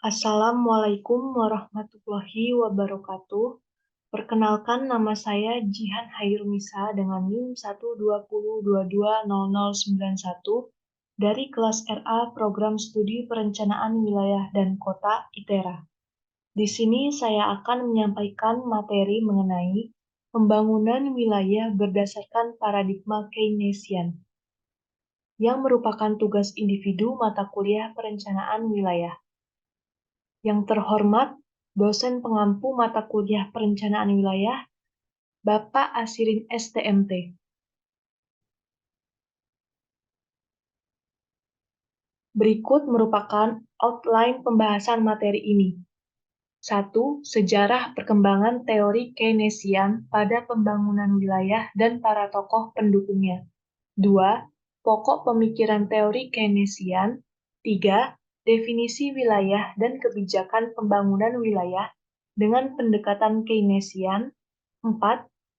Assalamualaikum warahmatullahi wabarakatuh. Perkenalkan nama saya Jihan Hairunisa dengan NIM 120220091 dari kelas RA Program Studi Perencanaan Wilayah dan Kota ITERA. Di sini saya akan menyampaikan materi mengenai pembangunan wilayah berdasarkan paradigma Keynesian, yang merupakan tugas individu mata kuliah perencanaan wilayah. Yang terhormat, dosen pengampu mata kuliah perencanaan wilayah, Bapak Asirin STMT. Berikut merupakan outline pembahasan materi ini. 1. Sejarah perkembangan teori Keynesian pada pembangunan wilayah dan para tokoh pendukungnya. 2. Pokok pemikiran teori Keynesian. 3. Definisi wilayah dan kebijakan pembangunan wilayah dengan pendekatan Keynesian. 4.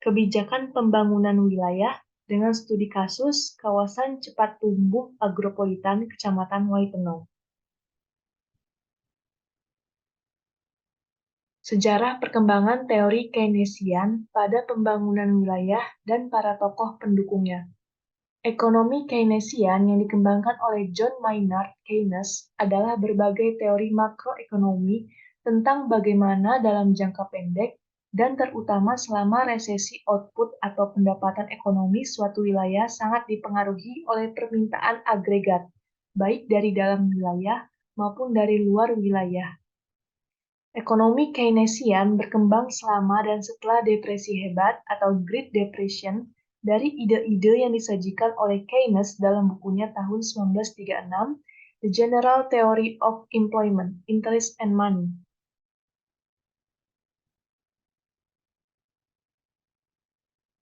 Kebijakan pembangunan wilayah dengan studi kasus kawasan cepat tumbuh agropolitan Kecamatan Waipeno. Sejarah perkembangan teori Keynesian pada pembangunan wilayah dan para tokoh pendukungnya. Ekonomi Keynesian yang dikembangkan oleh John Maynard Keynes adalah berbagai teori makroekonomi tentang bagaimana dalam jangka pendek dan terutama selama resesi output atau pendapatan ekonomi suatu wilayah sangat dipengaruhi oleh permintaan agregat, baik dari dalam wilayah maupun dari luar wilayah. Ekonomi Keynesian berkembang selama dan setelah Depresi Hebat atau Great Depression dari ide-ide yang disajikan oleh Keynes dalam bukunya tahun 1936, The General Theory of Employment, Interest and Money.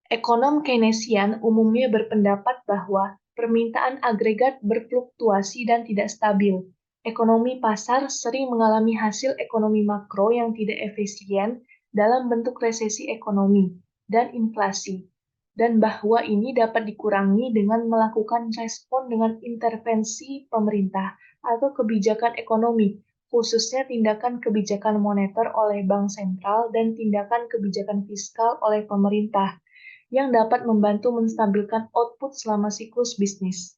Ekonom Keynesian umumnya berpendapat bahwa permintaan agregat berfluktuasi dan tidak stabil. Ekonomi pasar sering mengalami hasil ekonomi makro yang tidak efisien dalam bentuk resesi ekonomi dan inflasi, dan bahwa ini dapat dikurangi dengan melakukan respon dengan intervensi pemerintah atau kebijakan ekonomi, khususnya tindakan kebijakan moneter oleh bank sentral dan tindakan kebijakan fiskal oleh pemerintah, yang dapat membantu menstabilkan output selama siklus bisnis.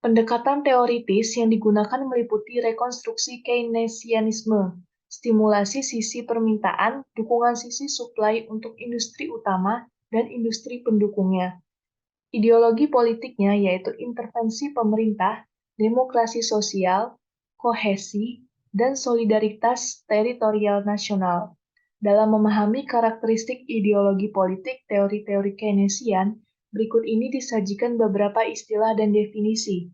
Pendekatan teoritis yang digunakan meliputi rekonstruksi Keynesianisme, stimulasi sisi permintaan, dukungan sisi supply untuk industri utama dan industri pendukungnya. Ideologi politiknya yaitu intervensi pemerintah, demokrasi sosial, kohesi, dan solidaritas teritorial nasional. Dalam memahami karakteristik ideologi politik teori-teori Keynesian, berikut ini disajikan beberapa istilah dan definisi.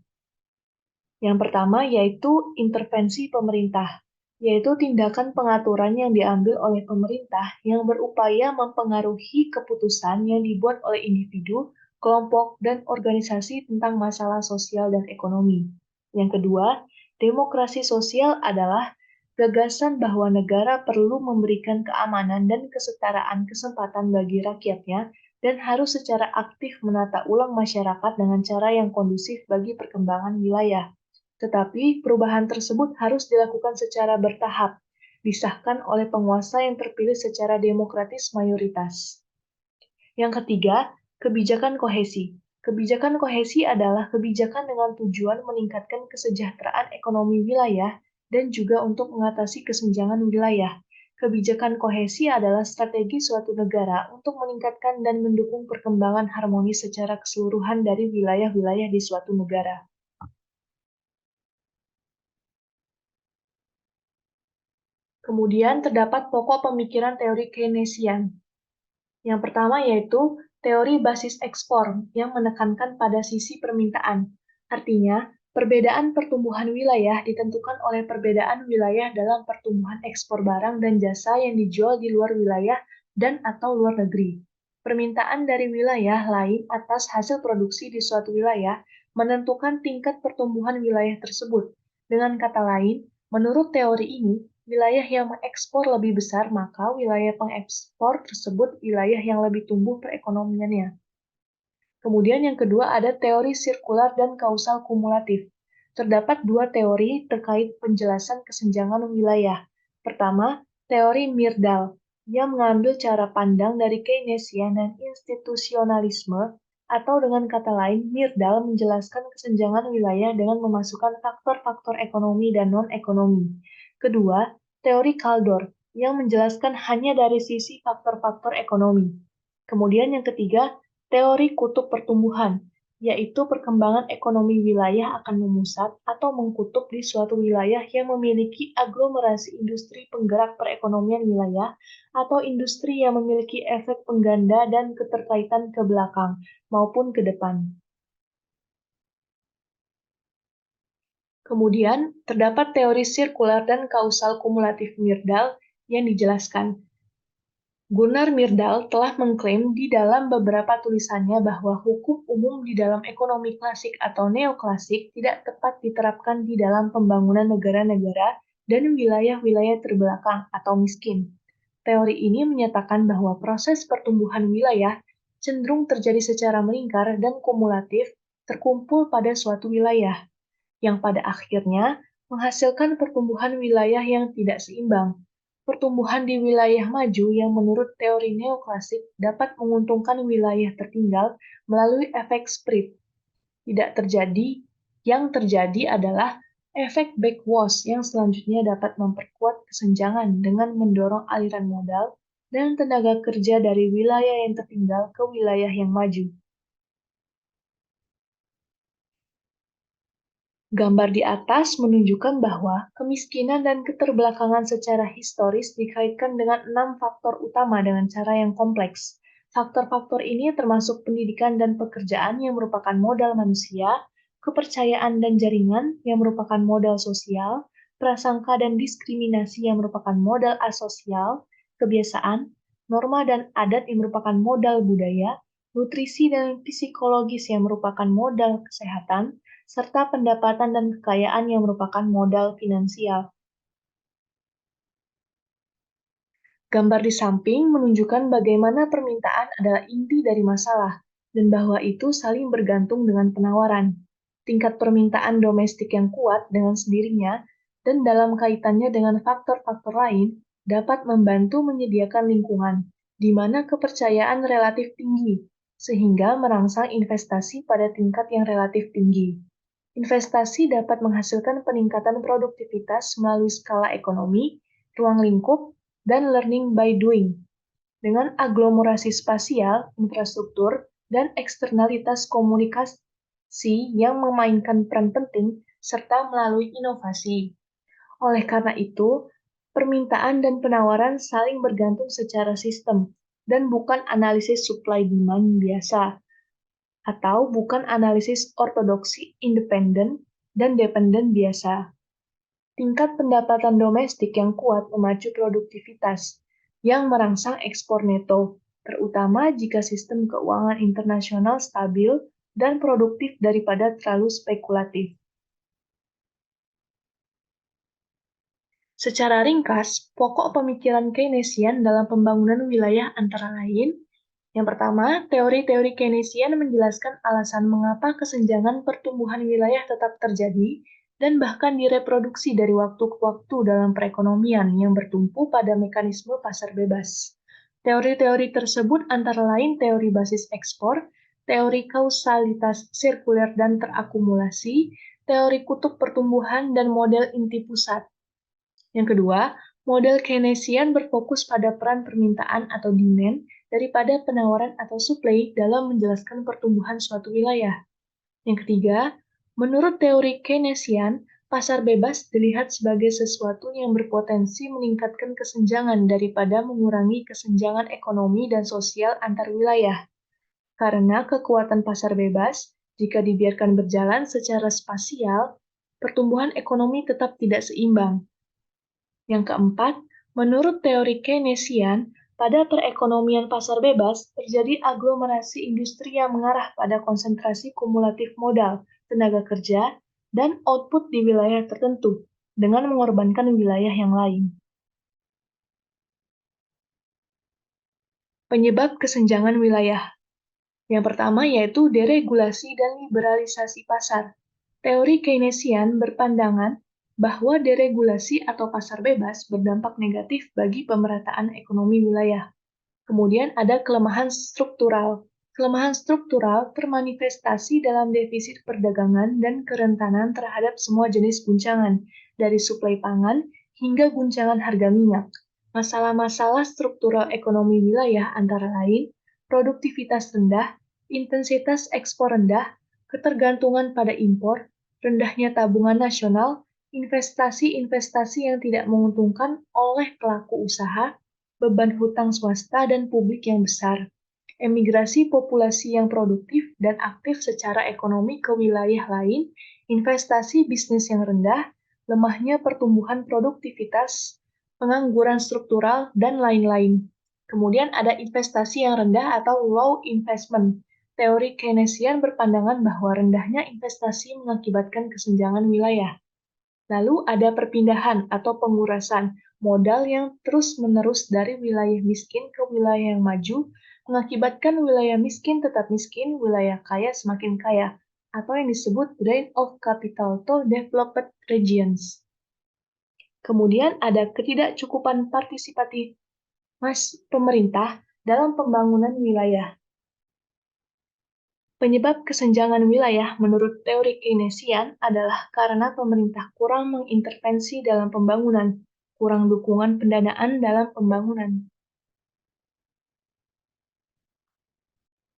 Yang pertama yaitu intervensi pemerintah, yaitu tindakan pengaturan yang diambil oleh pemerintah yang berupaya mempengaruhi keputusan yang dibuat oleh individu, kelompok, dan organisasi tentang masalah sosial dan ekonomi. Yang kedua, demokrasi sosial adalah gagasan bahwa negara perlu memberikan keamanan dan kesetaraan kesempatan bagi rakyatnya dan harus secara aktif menata ulang masyarakat dengan cara yang kondusif bagi perkembangan wilayah. Tetapi perubahan tersebut harus dilakukan secara bertahap, disahkan oleh penguasa yang terpilih secara demokratis mayoritas. Yang ketiga, kebijakan kohesi. Kebijakan kohesi adalah kebijakan dengan tujuan meningkatkan kesejahteraan ekonomi wilayah dan juga untuk mengatasi kesenjangan wilayah. Kebijakan kohesi adalah strategi suatu negara untuk meningkatkan dan mendukung perkembangan harmonis secara keseluruhan dari wilayah-wilayah di suatu negara. Kemudian terdapat pokok pemikiran teori Keynesian. Yang pertama yaitu teori basis ekspor yang menekankan pada sisi permintaan. Artinya, perbedaan pertumbuhan wilayah ditentukan oleh perbedaan wilayah dalam pertumbuhan ekspor barang dan jasa yang dijual di luar wilayah dan atau luar negeri. Permintaan dari wilayah lain atas hasil produksi di suatu wilayah menentukan tingkat pertumbuhan wilayah tersebut. Dengan kata lain, menurut teori ini, wilayah yang mengekspor lebih besar, maka wilayah pengekspor tersebut wilayah yang lebih tumbuh perekonomiannya. Kemudian yang kedua ada teori sirkular dan kausal kumulatif. Terdapat dua teori terkait penjelasan kesenjangan wilayah. Pertama, teori Myrdal, yang mengambil cara pandang dari Keynesian dan institusionalisme, atau dengan kata lain, Myrdal menjelaskan kesenjangan wilayah dengan memasukkan faktor-faktor ekonomi dan non-ekonomi. Kedua, teori Kaldor, yang menjelaskan hanya dari sisi faktor-faktor ekonomi. Kemudian yang ketiga, teori kutub pertumbuhan, yaitu perkembangan ekonomi wilayah akan memusat atau mengkutub di suatu wilayah yang memiliki aglomerasi industri penggerak perekonomian wilayah atau industri yang memiliki efek pengganda dan keterkaitan ke belakang maupun ke depan. Kemudian, terdapat teori sirkular dan kausal kumulatif Myrdal yang dijelaskan. Gunnar Myrdal telah mengklaim di dalam beberapa tulisannya bahwa hukum umum di dalam ekonomi klasik atau neoklasik tidak tepat diterapkan di dalam pembangunan negara-negara dan wilayah-wilayah terbelakang atau miskin. Teori ini menyatakan bahwa proses pertumbuhan wilayah cenderung terjadi secara melingkar dan kumulatif terkumpul pada suatu wilayah, yang pada akhirnya menghasilkan pertumbuhan wilayah yang tidak seimbang. Pertumbuhan di wilayah maju yang menurut teori neoklasik dapat menguntungkan wilayah tertinggal melalui efek spread. Tidak terjadi, yang terjadi adalah efek backwash yang selanjutnya dapat memperkuat kesenjangan dengan mendorong aliran modal dan tenaga kerja dari wilayah yang tertinggal ke wilayah yang maju. Gambar di atas menunjukkan bahwa kemiskinan dan keterbelakangan secara historis dikaitkan dengan 6 faktor utama dengan cara yang kompleks. Faktor-faktor ini termasuk pendidikan dan pekerjaan yang merupakan modal manusia, kepercayaan dan jaringan yang merupakan modal sosial, prasangka dan diskriminasi yang merupakan modal asosial, kebiasaan, norma dan adat yang merupakan modal budaya, nutrisi dan psikologis yang merupakan modal kesehatan, serta pendapatan dan kekayaan yang merupakan modal finansial. Gambar di samping menunjukkan bagaimana permintaan adalah inti dari masalah, dan bahwa itu saling bergantung dengan penawaran. Tingkat permintaan domestik yang kuat dengan sendirinya, dan dalam kaitannya dengan faktor-faktor lain, dapat membantu menyediakan lingkungan, di mana kepercayaan relatif tinggi, sehingga merangsang investasi pada tingkat yang relatif tinggi. Investasi dapat menghasilkan peningkatan produktivitas melalui skala ekonomi, ruang lingkup, dan learning by doing. Dengan aglomerasi spasial, infrastruktur, dan eksternalitas komunikasi yang memainkan peran penting, serta melalui inovasi. Oleh karena itu, permintaan dan penawaran saling bergantung secara sistem, dan bukan analisis supply-demand biasa, atau bukan analisis ortodoksi independen dan dependen biasa. Tingkat pendapatan domestik yang kuat memacu produktivitas, yang merangsang ekspor neto, terutama jika sistem keuangan internasional stabil dan produktif daripada terlalu spekulatif. Secara ringkas, pokok pemikiran Keynesian dalam pembangunan wilayah antara lain, yang pertama, teori-teori Keynesian menjelaskan alasan mengapa kesenjangan pertumbuhan wilayah tetap terjadi dan bahkan direproduksi dari waktu ke waktu dalam perekonomian yang bertumpu pada mekanisme pasar bebas. Teori-teori tersebut antara lain teori basis ekspor, teori kausalitas sirkuler dan terakumulasi, teori kutub pertumbuhan, dan model inti pusat. Yang kedua, model Keynesian berfokus pada peran permintaan atau demand daripada penawaran atau supply dalam menjelaskan pertumbuhan suatu wilayah. Yang ketiga, menurut teori Keynesian, pasar bebas dilihat sebagai sesuatu yang berpotensi meningkatkan kesenjangan daripada mengurangi kesenjangan ekonomi dan sosial antar wilayah. Karena kekuatan pasar bebas, jika dibiarkan berjalan secara spasial, pertumbuhan ekonomi tetap tidak seimbang. Yang keempat, menurut teori Keynesian, pada perekonomian pasar bebas, terjadi aglomerasi industri yang mengarah pada konsentrasi kumulatif modal, tenaga kerja, dan output di wilayah tertentu, dengan mengorbankan wilayah yang lain. Penyebab kesenjangan wilayah. Yang pertama yaitu deregulasi dan liberalisasi pasar. Teori Keynesian berpandangan bahwa deregulasi atau pasar bebas berdampak negatif bagi pemerataan ekonomi wilayah. Kemudian ada kelemahan struktural. Kelemahan struktural termanifestasi dalam defisit perdagangan dan kerentanan terhadap semua jenis guncangan, dari suplai pangan hingga guncangan harga minyak. Masalah-masalah struktural ekonomi wilayah antara lain produktivitas rendah, intensitas ekspor rendah, ketergantungan pada impor, rendahnya tabungan nasional, investasi-investasi yang tidak menguntungkan oleh pelaku usaha, beban hutang swasta dan publik yang besar, emigrasi populasi yang produktif dan aktif secara ekonomi ke wilayah lain, investasi bisnis yang rendah, lemahnya pertumbuhan produktivitas, pengangguran struktural, dan lain-lain. Kemudian ada investasi yang rendah atau low investment. Teori Keynesian berpandangan bahwa rendahnya investasi mengakibatkan kesenjangan wilayah. Lalu ada perpindahan atau pengurasan modal yang terus-menerus dari wilayah miskin ke wilayah yang maju, mengakibatkan wilayah miskin tetap miskin, wilayah kaya semakin kaya, atau yang disebut drain of capital to developed regions. Kemudian ada ketidakcukupan partisipatif pemerintah dalam pembangunan wilayah. Penyebab kesenjangan wilayah menurut teori Keynesian adalah karena pemerintah kurang mengintervensi dalam pembangunan, kurang dukungan pendanaan dalam pembangunan.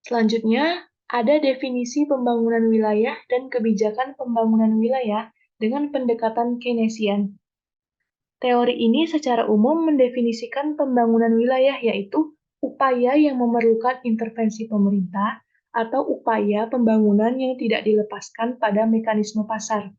Selanjutnya, ada definisi pembangunan wilayah dan kebijakan pembangunan wilayah dengan pendekatan Keynesian. Teori ini secara umum mendefinisikan pembangunan wilayah yaitu upaya yang memerlukan intervensi pemerintah atau upaya pembangunan yang tidak dilepaskan pada mekanisme pasar,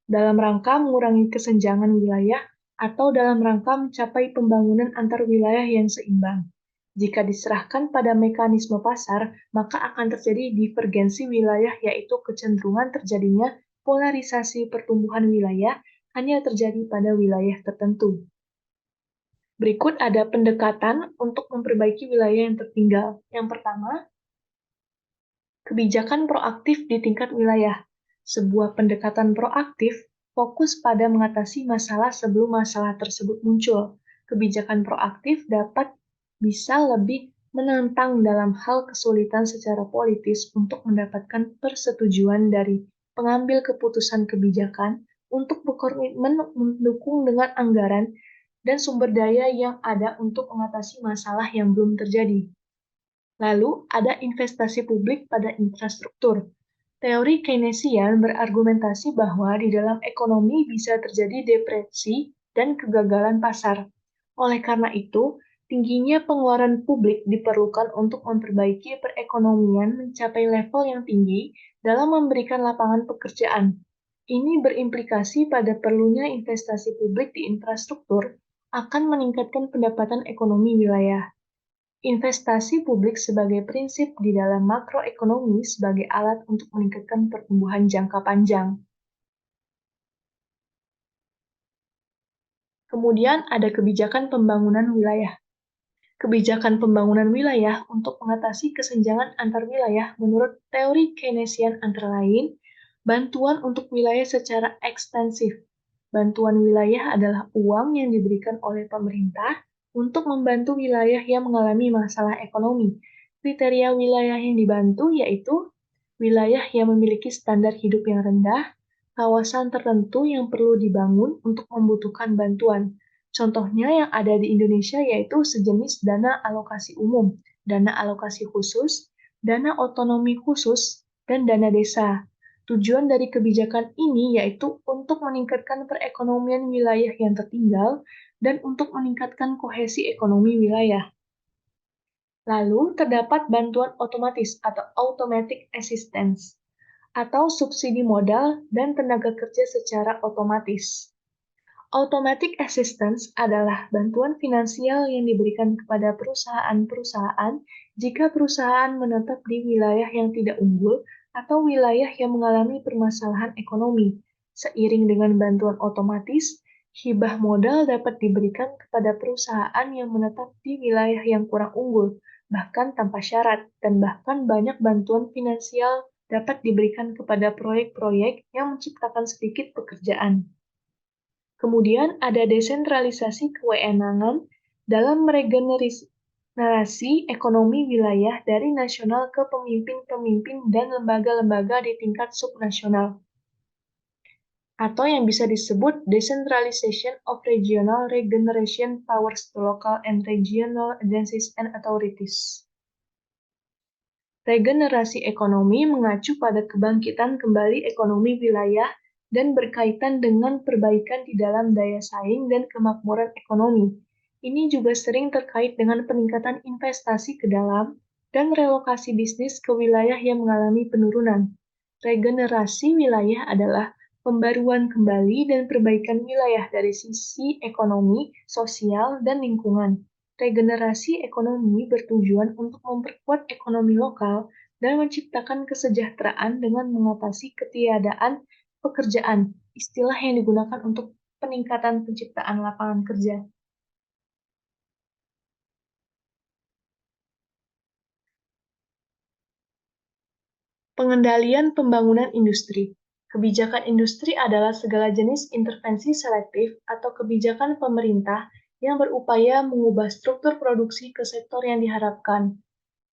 dalam rangka mengurangi kesenjangan wilayah atau dalam rangka mencapai pembangunan antar wilayah yang seimbang. Jika diserahkan pada mekanisme pasar, maka akan terjadi divergensi wilayah yaitu kecenderungan terjadinya polarisasi pertumbuhan wilayah hanya terjadi pada wilayah tertentu. Berikut ada pendekatan untuk memperbaiki wilayah yang tertinggal. Yang pertama, kebijakan proaktif di tingkat wilayah. Sebuah pendekatan proaktif fokus pada mengatasi masalah sebelum masalah tersebut muncul. Kebijakan proaktif bisa lebih menantang dalam hal kesulitan secara politis untuk mendapatkan persetujuan dari pengambil keputusan kebijakan untuk berkomitmen mendukung dengan anggaran dan sumber daya yang ada untuk mengatasi masalah yang belum terjadi. Lalu, ada investasi publik pada infrastruktur. Teori Keynesian berargumentasi bahwa di dalam ekonomi bisa terjadi depresi dan kegagalan pasar. Oleh karena itu, tingginya pengeluaran publik diperlukan untuk memperbaiki perekonomian mencapai level yang tinggi dalam memberikan lapangan pekerjaan. Ini berimplikasi pada perlunya investasi publik di infrastruktur akan meningkatkan pendapatan ekonomi wilayah. Investasi publik sebagai prinsip di dalam makroekonomi sebagai alat untuk meningkatkan pertumbuhan jangka panjang. Kemudian ada kebijakan pembangunan wilayah. Kebijakan pembangunan wilayah untuk mengatasi kesenjangan antar wilayah menurut teori Keynesian antara lain, bantuan untuk wilayah secara ekstensif. Bantuan wilayah adalah uang yang diberikan oleh pemerintah untuk membantu wilayah yang mengalami masalah ekonomi. Kriteria wilayah yang dibantu yaitu wilayah yang memiliki standar hidup yang rendah, kawasan tertentu yang perlu dibangun untuk membutuhkan bantuan. Contohnya yang ada di Indonesia yaitu sejenis dana alokasi umum, dana alokasi khusus, dana otonomi khusus, dan dana desa. Tujuan dari kebijakan ini yaitu untuk meningkatkan perekonomian wilayah yang tertinggal dan untuk meningkatkan kohesi ekonomi wilayah. Lalu, terdapat bantuan otomatis atau automatic assistance, atau subsidi modal dan tenaga kerja secara otomatis. Automatic assistance adalah bantuan finansial yang diberikan kepada perusahaan-perusahaan jika perusahaan menetap di wilayah yang tidak unggul atau wilayah yang mengalami permasalahan ekonomi. Seiring dengan bantuan otomatis, hibah modal dapat diberikan kepada perusahaan yang menetap di wilayah yang kurang unggul, bahkan tanpa syarat, dan bahkan banyak bantuan finansial dapat diberikan kepada proyek-proyek yang menciptakan sedikit pekerjaan. Kemudian ada desentralisasi kewenangan dalam meregenerasi ekonomi wilayah dari nasional ke pemimpin-pemimpin dan lembaga-lembaga di tingkat subnasional, atau yang bisa disebut decentralization of regional regeneration powers to local and regional agencies and authorities. Regenerasi ekonomi mengacu pada kebangkitan kembali ekonomi wilayah dan berkaitan dengan perbaikan di dalam daya saing dan kemakmuran ekonomi. Ini juga sering terkait dengan peningkatan investasi ke dalam dan relokasi bisnis ke wilayah yang mengalami penurunan. Regenerasi wilayah adalah pembaruan kembali dan perbaikan wilayah dari sisi ekonomi, sosial, dan lingkungan. Regenerasi ekonomi bertujuan untuk memperkuat ekonomi lokal dan menciptakan kesejahteraan dengan mengatasi ketiadaan pekerjaan, istilah yang digunakan untuk peningkatan penciptaan lapangan kerja. Pengendalian pembangunan industri. Kebijakan industri adalah segala jenis intervensi selektif atau kebijakan pemerintah yang berupaya mengubah struktur produksi ke sektor yang diharapkan,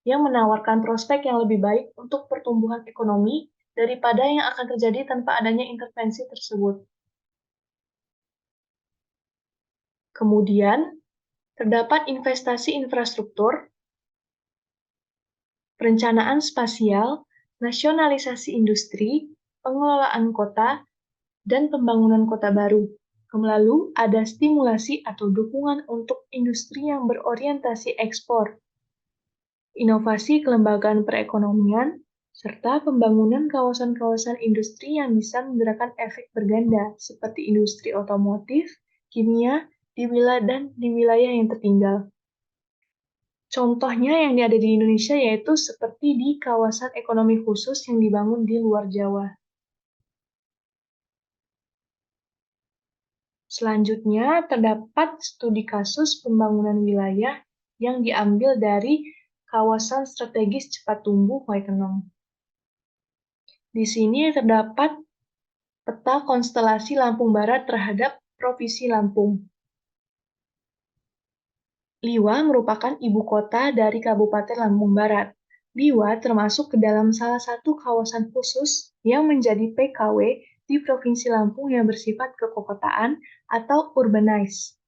yang menawarkan prospek yang lebih baik untuk pertumbuhan ekonomi daripada yang akan terjadi tanpa adanya intervensi tersebut. Kemudian, terdapat investasi infrastruktur, perencanaan spasial, nasionalisasi industri, pengelolaan kota, dan pembangunan kota baru. Lalu, ada stimulasi atau dukungan untuk industri yang berorientasi ekspor, inovasi kelembagaan perekonomian, serta pembangunan kawasan-kawasan industri yang bisa menggerakkan efek berganda, seperti industri otomotif, kimia, di wilayah yang tertinggal. Contohnya yang ada di Indonesia yaitu seperti di kawasan ekonomi khusus yang dibangun di luar Jawa. Selanjutnya, terdapat studi kasus pembangunan wilayah yang diambil dari kawasan strategis cepat tumbuh Waitenong. Di sini terdapat peta konstelasi Lampung Barat terhadap Provinsi Lampung. Liwa merupakan ibu kota dari Kabupaten Lampung Barat. Liwa termasuk ke dalam salah satu kawasan khusus yang menjadi PKW di Provinsi Lampung yang bersifat kekotaan atau urbanized.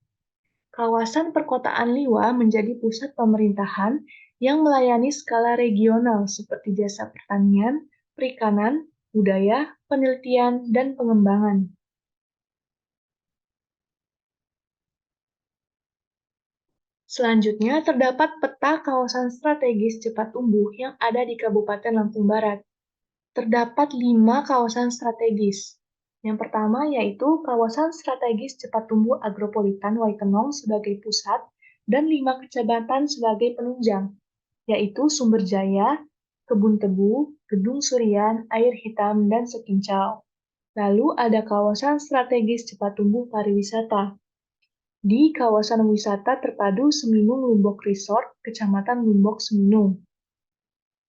Kawasan perkotaan Liwa menjadi pusat pemerintahan yang melayani skala regional seperti jasa pertanian, perikanan, budaya, penelitian, dan pengembangan. Selanjutnya, terdapat peta kawasan strategis cepat tumbuh yang ada di Kabupaten Lampung Barat. Terdapat 5 kawasan strategis. Yang pertama yaitu kawasan strategis cepat tumbuh agropolitan Waitenong sebagai pusat dan 5 kecamatan sebagai penunjang, yaitu Sumberjaya, Kebun Tebu, Gedung Surian, Air Hitam, dan Sekincau. Lalu ada kawasan strategis cepat tumbuh pariwisata. Di kawasan wisata terpadu Seminung Lombok Resort, Kecamatan Lombok Seminung,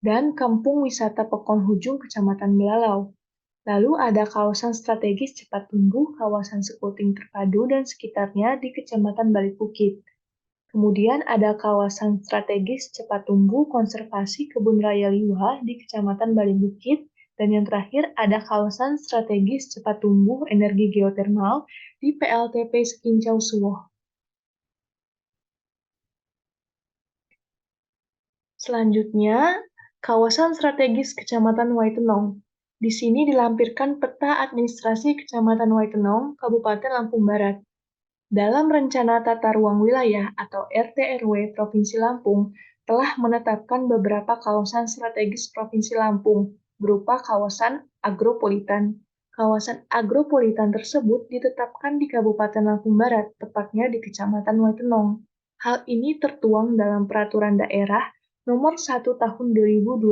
dan Kampung Wisata Pekon Hujung, Kecamatan Belalau. Lalu ada kawasan strategis cepat tumbuh, kawasan Sekuting Terpadu dan sekitarnya di Kecamatan Balik Bukit. Kemudian ada kawasan strategis cepat tumbuh konservasi Kebun Raya Liwa di Kecamatan Balik Bukit, dan yang terakhir ada kawasan strategis cepat tumbuh energi geotermal di PLTP Sekincau Suwoh. Selanjutnya, kawasan strategis Kecamatan Waitenong. Di sini dilampirkan peta administrasi Kecamatan Waitenong, Kabupaten Lampung Barat. Dalam Rencana Tata Ruang Wilayah atau RT/RW Provinsi Lampung telah menetapkan beberapa kawasan strategis Provinsi Lampung berupa kawasan agropolitan. Kawasan agropolitan tersebut ditetapkan di Kabupaten Lampung Barat, tepatnya di Kecamatan Waitenong. Hal ini tertuang dalam Peraturan Daerah Nomor 1 Tahun 2012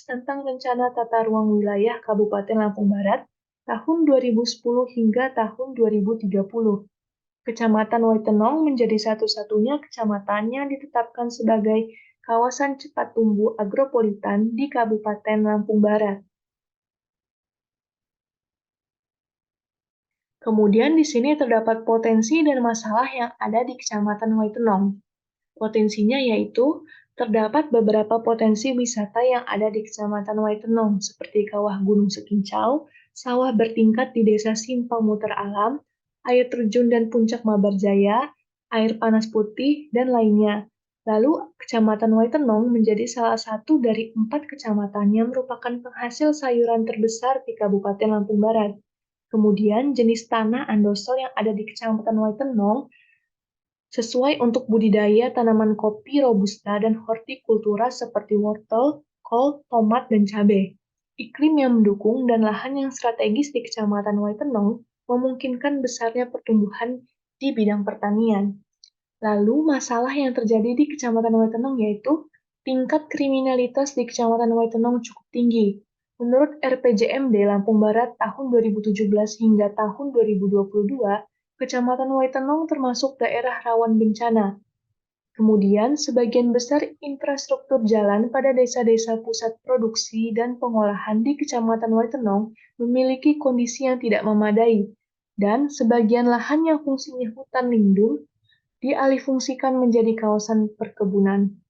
tentang Rencana Tata Ruang Wilayah Kabupaten Lampung Barat tahun 2010 hingga tahun 2030. Kecamatan Waitenong menjadi satu-satunya kecamatan yang ditetapkan sebagai kawasan cepat tumbuh agropolitan di Kabupaten Lampung Barat. Kemudian di sini terdapat potensi dan masalah yang ada di Kecamatan Waitenong. Potensinya yaitu terdapat beberapa potensi wisata yang ada di Kecamatan Waitenong, seperti Kawah Gunung Sekincau, sawah bertingkat di Desa Simpang Muter Alam, air terjun dan puncak Mabarjaya, air panas putih, dan lainnya. Lalu, Kecamatan Waitenong menjadi salah satu dari 4 kecamatan yang merupakan penghasil sayuran terbesar di Kabupaten Lampung Barat. Kemudian, jenis tanah andosol yang ada di Kecamatan Waitenong sesuai untuk budidaya tanaman kopi robusta dan hortikultura seperti wortel, kol, tomat, dan cabai. Iklim yang mendukung dan lahan yang strategis di Kecamatan Waitenong memungkinkan besarnya pertumbuhan di bidang pertanian. Lalu, masalah yang terjadi di Kecamatan Waitenong yaitu tingkat kriminalitas di Kecamatan Waitenong cukup tinggi. Menurut RPJMD Lampung Barat tahun 2017 hingga tahun 2022, Kecamatan Waitenong termasuk daerah rawan bencana. Kemudian, sebagian besar infrastruktur jalan pada desa-desa pusat produksi dan pengolahan di Kecamatan Waitenong memiliki kondisi yang tidak memadai, dan sebagian lahan yang fungsinya hutan lindung dialihfungsikan menjadi kawasan perkebunan.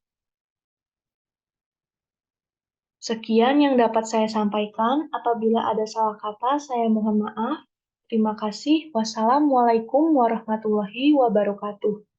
Sekian yang dapat saya sampaikan. Apabila ada salah kata, saya mohon maaf. Terima kasih. Wassalamualaikum warahmatullahi wabarakatuh.